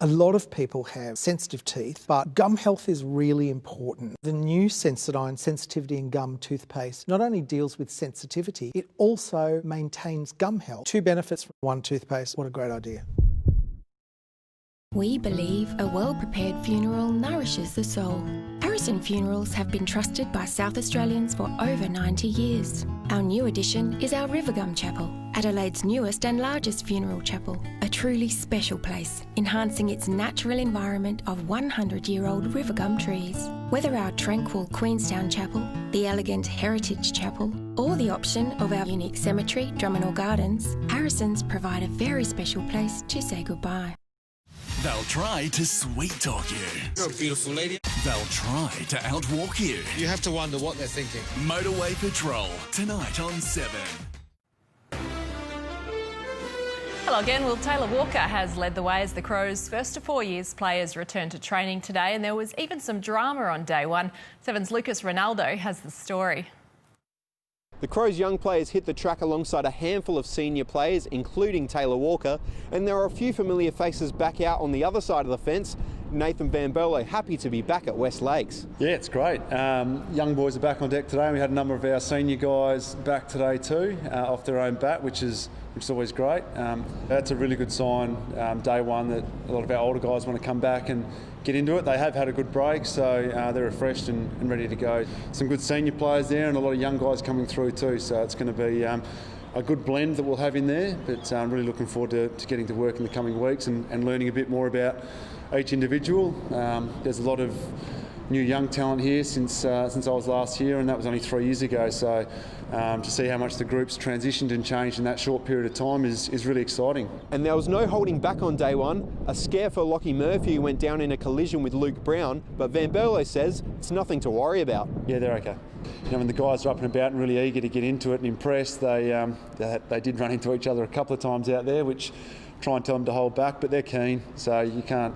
A lot of people have sensitive teeth, but gum health is really important. The new Sensodyne Sensitivity in Gum toothpaste not only deals with sensitivity, it also maintains gum health. 2 benefits from 1 toothpaste. What a great idea. We believe a well-prepared funeral nourishes the soul. and funerals have been trusted by South Australians for over 90 years. Our new addition is our Rivergum Chapel, Adelaide's newest and largest funeral chapel, a truly special place, enhancing its natural environment of 100-year-old Rivergum trees. Whether our tranquil Queenstown Chapel, the elegant Heritage Chapel, or the option of our unique cemetery, Drummondall Gardens, Harrison's provide a very special place to say goodbye. They'll try to sweet-talk you. You're a beautiful lady. They'll try to outwalk you. You have to wonder what they're thinking. Motorway Patrol, tonight on 7. Hello again. Well, Taylor Walker has led the way as the Crows' first of 4 years players return to training today, and there was even some drama on day one. 7's Lucas Ronaldo has the story. The Crows' young players hit the track alongside a handful of senior players, including Taylor Walker, and there are a few familiar faces back out on the other side of the fence. Nathan Van Berlo happy to be back at West Lakes. Yeah, it's great. Young boys are back on deck today. We had a number of our senior guys back today too, off their own bat, which is always great. That's a really good sign, day one, that a lot of our older guys want to come back and get into it. They have had a good break, so they're refreshed and ready to go. Some good senior players there and a lot of young guys coming through too, so it's going to be a good blend that we'll have in there, but I'm really looking forward to getting to work in the coming weeks and learning a bit more about each individual. There's a lot of new young talent here since I was last here, and that was only 3 years ago, so to see how much the group's transitioned and changed in that short period of time is really exciting. And there was no holding back on day one. A scare for Lockie Murphy, who went down in a collision with Luke Brown, but Van Berlo says it's nothing to worry about. Yeah, they're okay. You know, when the guys are up and about and really eager to get into it and impress, they did run into each other a couple of times out there, which try and tell them to hold back, but they're keen, so you can't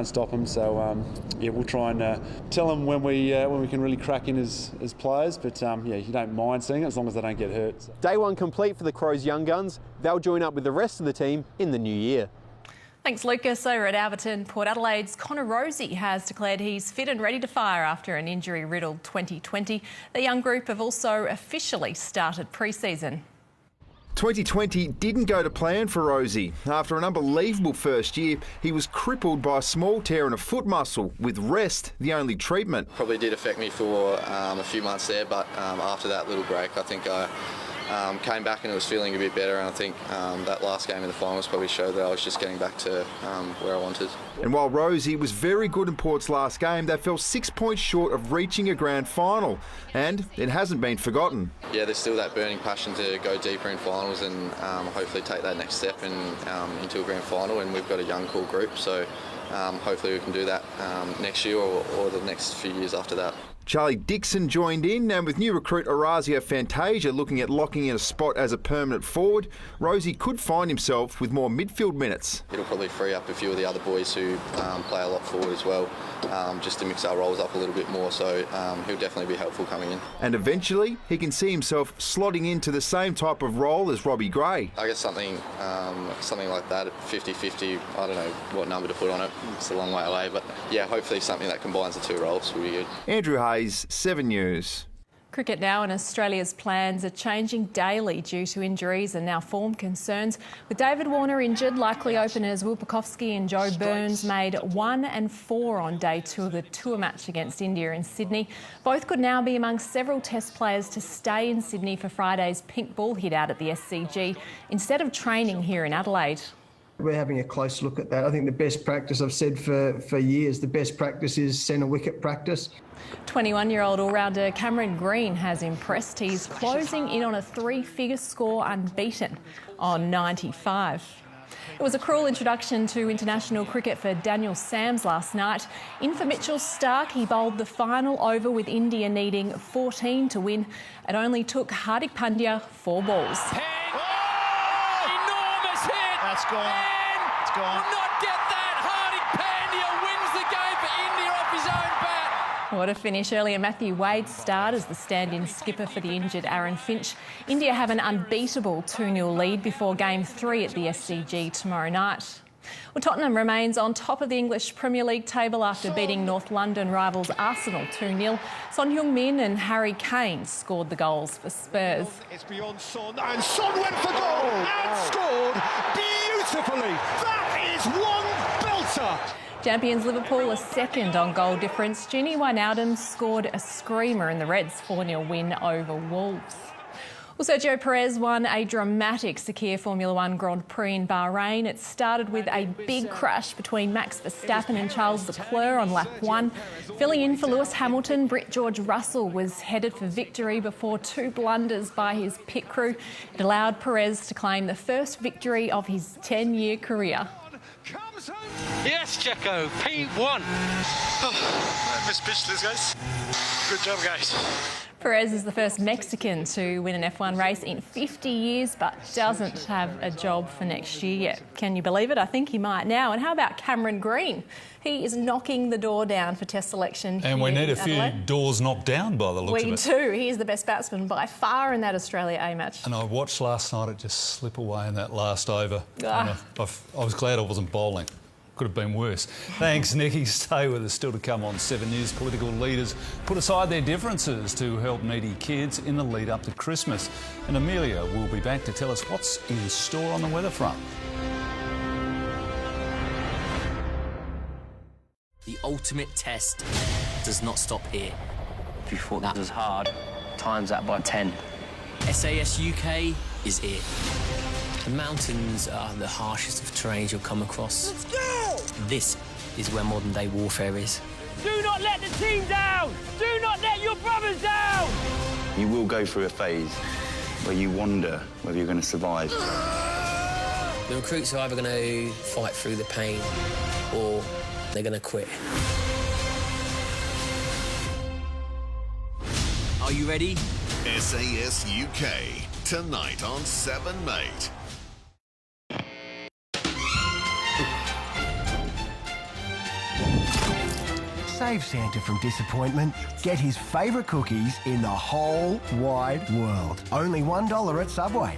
stop them. So yeah, we'll try and tell them when we can really crack in as players. But yeah, you don't mind seeing it as long as they don't get hurt. So. Day one complete for the Crows young guns. They'll join up with the rest of the team in the new year. Thanks, Lucas. Over at Alberton, Port Adelaide's Connor Rosie has declared he's fit and ready to fire after an injury-riddled 2020. The young group have also officially started pre-season. 2020 didn't go to plan for Rosie. After an unbelievable first year, he was crippled by a small tear in a foot muscle, with rest the only treatment. Probably did affect me for a few months there, but after that little break, I think I came back and it was feeling a bit better, and I think that last game in the finals probably showed that I was just getting back to where I wanted. And while Rosie was very good in Port's last game, they fell 6 points short of reaching a grand final, and it hasn't been forgotten. Yeah, there's still that burning passion to go deeper in finals and hopefully take that next step into a grand final, and we've got a young, cool group, so hopefully we can do that next year or the next few years after that. Charlie Dixon joined in, and with new recruit Orazio Fantasia looking at locking in a spot as a permanent forward, Rosie could find himself with more midfield minutes. It'll probably free up a few of the other boys who play a lot forward as well, just to mix our roles up a little bit more, so he'll definitely be helpful coming in. And eventually, he can see himself slotting into the same type of role as Robbie Gray. I guess something like that, 50-50, I don't know what number to put on it, it's a long way away, but yeah, hopefully something that combines the two roles will be good. Andrew Hayes, 7 News. Cricket now, and Australia's plans are changing daily due to injuries and now form concerns. With David Warner injured, likely openers Will Pucovski and Joe Burns made 1 and 4 on day 2 of the tour match against India in Sydney. Both could now be among several Test players to stay in Sydney for Friday's pink ball hit out at the SCG instead of training here in Adelaide. We're having a close look at that. I think the best practice, I've said for years, the best practice is centre wicket practice. 21-year-old all-rounder Cameron Green has impressed. He's closing in on a 3-figure score unbeaten on 95. It was a cruel introduction to international cricket for Daniel Sams last night. In for Mitchell Starc, he bowled the final over with India needing 14 to win. It only took Hardik Pandya 4 balls. Enormous hit! That's gone. It's gone. Will not get that. Hardik Pandya wins the game for India off his own bat. What a finish. Earlier, Matthew Wade starred as the stand-in skipper for the injured Aaron Finch. India have an unbeatable 2-0 lead before Game 3 at the SCG tomorrow night. Well, Tottenham remains on top of the English Premier League table after beating North London rivals Arsenal 2-0. Son Heung-min and Harry Kane scored the goals for Spurs. It's beyond Son, and Son went for goal and scored beautifully. That is one belter. Champions Liverpool are second on goal difference. Gini Wijnaldum scored a screamer in the Reds' 4-0 win over Wolves. Well, Sergio Perez won a dramatic Sakir Formula One Grand Prix in Bahrain. It started with a big crash between Max Verstappen and Charles Leclerc on lap 1. Filling in for Lewis Hamilton, Brit George Russell was headed for victory before 2 blunders by his pit crew. It allowed Perez to claim the first victory of his 10-year career. Yes, Checo, P1. Miss Pitch, guys. Good job, guys. Perez is the first Mexican to win an F1 race in 50 years, but doesn't have a job for next year yet. Can you believe it? I think he might now. And how about Cameron Green? He is knocking the door down for Test selection. And we need a few doors knocked down by the looks of it. We do. He is the best batsman by far in that Australia A match. And I watched last night it just slip away in that last over. I was glad I wasn't bowling. Could have been worse. Thanks, Nikki. Stay with us. Still to come on 7 News. Political leaders put aside their differences to help needy kids in the lead up to Christmas. And Amelia will be back to tell us what's in store on the weather front. The ultimate test does not stop here. If you thought that was hard, times that by 10. SAS UK is here. The mountains are the harshest of terrains you'll come across. Let's go! This is where modern day warfare is. Do not let the team down! Do not let your brothers down! You will go through a phase where you wonder whether you're going to survive. The recruits are either going to fight through the pain or they're going to quit. Are you ready? SAS UK, tonight on 7 Mate. Save Santa from disappointment. Get his favourite cookies in the whole wide world. Only $1 at Subway.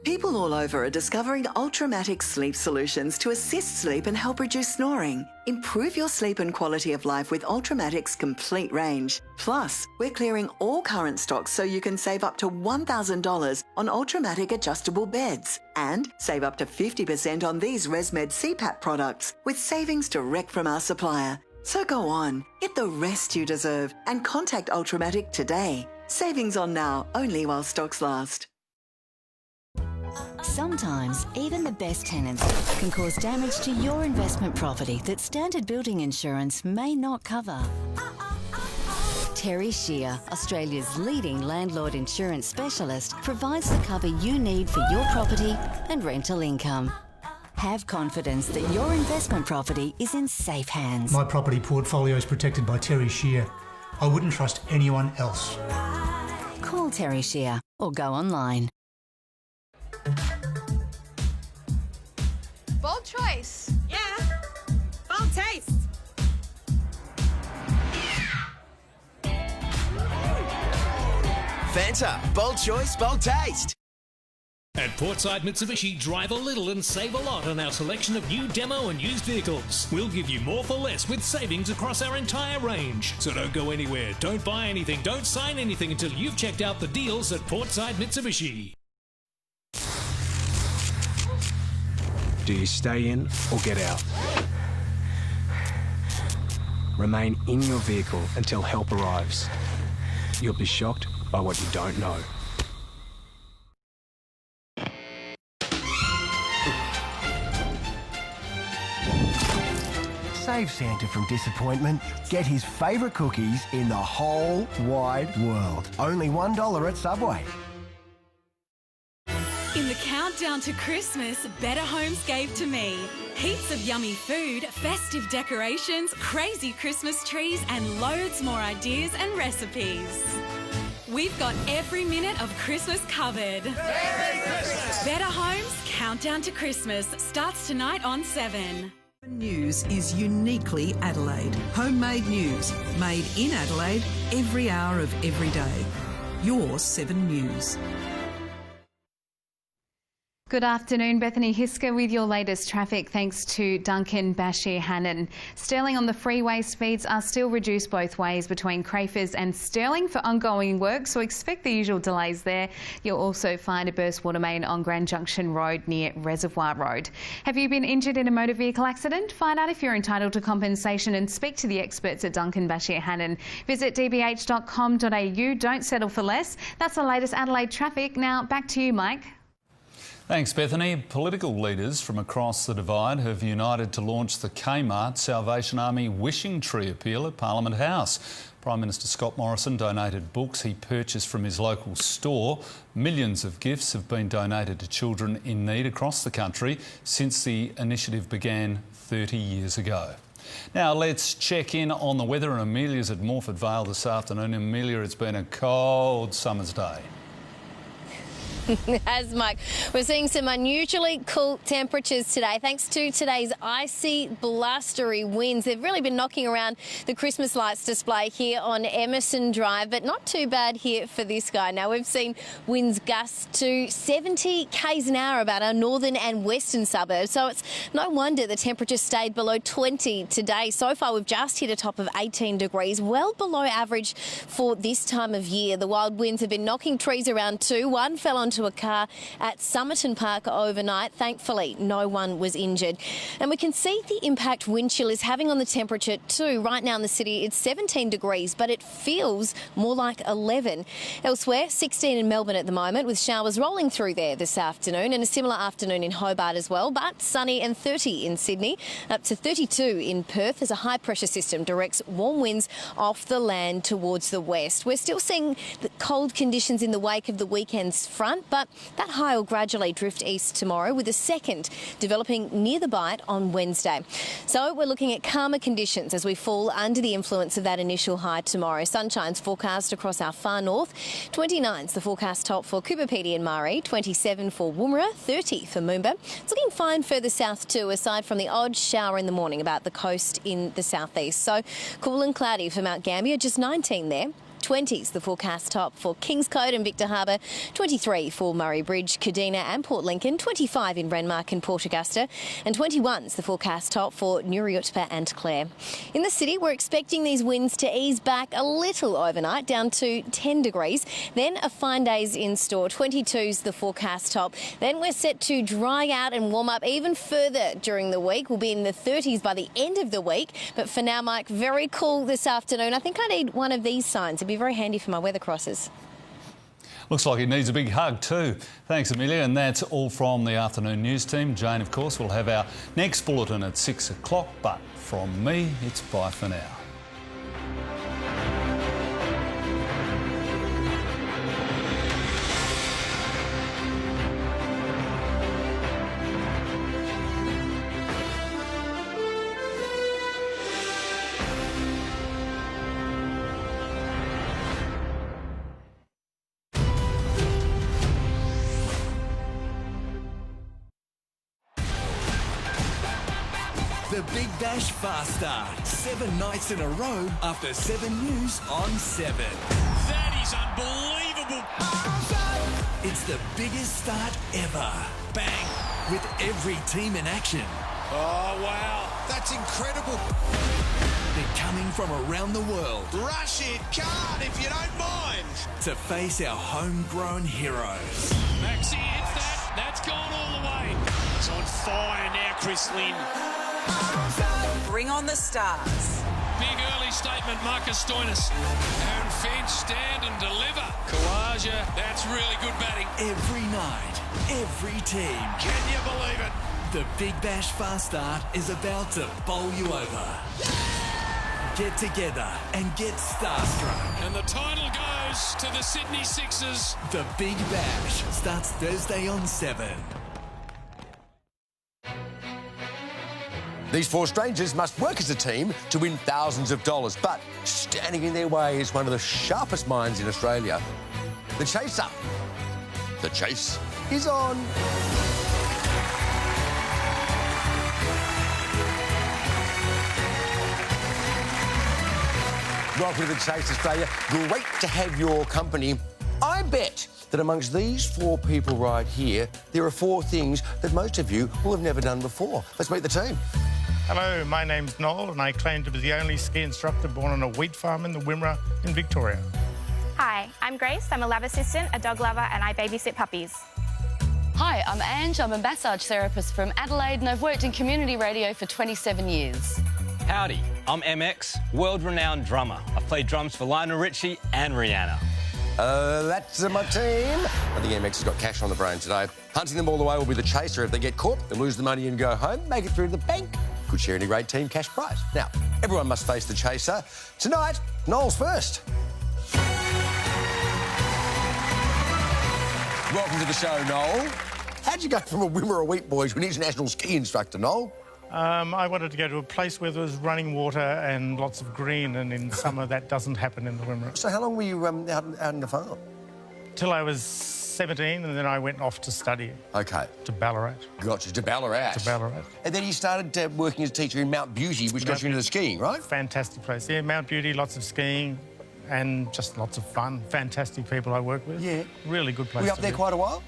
People all over are discovering Ultramatic sleep solutions to assist sleep and help reduce snoring. Improve your sleep and quality of life with Ultramatic's complete range. Plus, we're clearing all current stocks so you can save up to $1,000 on Ultramatic adjustable beds. And save up to 50% on these ResMed CPAP products with savings direct from our supplier. So go on, get the rest you deserve and contact Ultramatic today. Savings on now, only while stocks last. Sometimes, even the best tenants can cause damage to your investment property that standard building insurance may not cover. Terry Shear, Australia's leading landlord insurance specialist, provides the cover you need for your property and rental income. Have confidence that your investment property is in safe hands. My property portfolio is protected by Terry Shear. I wouldn't trust anyone else. Call Terry Shear or go online. Bold choice. Yeah. Bold taste. Fanta, bold choice, bold taste. At Portside Mitsubishi, drive a little and save a lot on our selection of new demo and used vehicles. We'll give you more for less with savings across our entire range. So don't go anywhere, don't buy anything, don't sign anything until you've checked out the deals at Portside Mitsubishi. Do you stay in or get out? Remain in your vehicle until help arrives. You'll be shocked by what you don't know. Save Santa from disappointment. Get his favourite cookies in the whole wide world. Only $1 at Subway. In the countdown to Christmas, Better Homes gave to me. Heaps of yummy food, festive decorations, crazy Christmas trees, and loads more ideas and recipes. We've got every minute of Christmas covered. Merry Christmas! Better Homes Countdown to Christmas starts tonight on 7. News is uniquely Adelaide. Homemade news, made in Adelaide every hour of every day. Your 7 News. Good afternoon, Bethany Hisker with your latest traffic thanks to Duncan Bashir Hannon. Stirling on the freeway, speeds are still reduced both ways between Crayfors and Stirling for ongoing work, so expect the usual delays there. You'll also find a burst water main on Grand Junction Road near Reservoir Road. Have you been injured in a motor vehicle accident? Find out if you're entitled to compensation and speak to the experts at Duncan Bashir Hannon. Visit dbh.com.au. Don't settle for less. That's the latest Adelaide traffic. Now back to you, Mike. Thanks, Bethany. Political leaders from across the divide have united to launch the Kmart Salvation Army Wishing Tree Appeal at Parliament House. Prime Minister Scott Morrison donated books he purchased from his local store. Millions of gifts have been donated to children in need across the country since the initiative began 30 years ago. Now let's check in on the weather, and Amelia's at Morford Vale this afternoon. Amelia, it's been a cold summer's day. As Mike, we're seeing some unusually cool temperatures today thanks to today's icy, blustery winds. They've really been knocking around the Christmas lights display here on Emerson Drive, but not too bad here for this guy. Now, we've seen winds gust to 70 k's an hour about our northern and western suburbs, so it's no wonder the temperature stayed below 20 today. So far, we've just hit a top of 18 degrees, well below average for this time of year. The wild winds have been knocking trees around too. One fell onto a car at Somerton Park overnight. Thankfully, no one was injured. And we can see the impact wind chill is having on the temperature too. Right now in the city, it's 17 degrees, but it feels more like 11. Elsewhere, 16 in Melbourne at the moment, with showers rolling through there this afternoon, and a similar afternoon in Hobart as well, but sunny and 30 in Sydney, up to 32 in Perth as a high pressure system directs warm winds off the land towards the west. We're still seeing the cold conditions in the wake of the weekend's front, but that high will gradually drift east tomorrow, with a second developing near the Bight on Wednesday. So we're looking at calmer conditions as we fall under the influence of that initial high tomorrow. Sunshine's forecast across our far north. 29's the forecast top for Cooper Pedy and Murray, 27 for Woomera, 30 for Moomba. It's looking fine further south too, aside from the odd shower in the morning about the coast in the southeast. So cool and cloudy for Mount Gambier, just 19 there. 20's the forecast top for Kingscote and Victor Harbour, 23 for Murray Bridge, Kadina and Port Lincoln, 25 in Renmark and Port Augusta, and 21's the forecast top for Nuriutpa and Clare. In the city, we're expecting these winds to ease back a little overnight, down to 10 degrees. Then a fine day's in store, 22's the forecast top. Then we're set to dry out and warm up even further during the week. We'll be in the 30s by the end of the week. But for now, Mike, very cool this afternoon. I think I need one of these signs. It'd be very handy for my weather crosses. Looks like it needs a big hug too. Thanks, Amelia. And that's all from the afternoon news team. Jane, of course, will have our next bulletin at 6 o'clock. But from me, it's bye for now. The Big Bash Fast Start. 7 nights in a row after 7 News on 7. That is unbelievable. It's the biggest start ever. Bang. With every team in action. Oh, wow. That's incredible. They're coming from around the world. Rush it, card, if you don't mind. To face our homegrown heroes. Maxi hits that. That's gone all the way. It's on fire now, Chris Lynn. Bring on the stars. Big early statement, Marcus Stoinis. Aaron Finch, stand and deliver. Kawaja, that's really good batting. Every night, every team. Can you believe it? The Big Bash Fast Start is about to bowl you over. Get together and get starstruck. And the title goes to the Sydney Sixers. The Big Bash starts Thursday on 7. These 4 strangers must work as a team to win thousands of dollars, but standing in their way is one of the sharpest minds in Australia, the Chaser. The chase is on. Welcome to the Chase, Australia. Great to have your company. I bet that amongst these 4 people right here, there are 4 things that most of you will have never done before. Let's meet the team. Hello, my name's Noel and I claim to be the only ski instructor born on a wheat farm in the Wimmera in Victoria. Hi, I'm Grace. I'm a lab assistant, a dog lover, and I babysit puppies. Hi, I'm Ange. I'm a massage therapist from Adelaide and I've worked in community radio for 27 years. Howdy, I'm MX, world-renowned drummer. I've played drums for Lionel Richie and Rihanna. That's my team. I think MX has got cash on the brain today. Hunting them all the way will be the chaser. If they get caught, they'll lose the money and go home, make it through to the bank. Could share any great team cash prize. Now, everyone must face the chaser. Tonight, Noel's first. Welcome to the show, Noel. How'd you go from a Wimmera wheat boy to an international ski instructor, Noel? I wanted to go to a place where there was running water and lots of green, and in summer that doesn't happen in the Wimmera. So how long were you out in the farm? Till I was 17, and then I went off to study. OK. To Ballarat. Gotcha, to Ballarat. To Ballarat. And then you started working as a teacher in Mount Beauty, which got you into the skiing, right? Fantastic place. Yeah, Mount Beauty, lots of skiing and just lots of fun. Fantastic people I work with. Yeah. Really good place. Were you up there quite a while?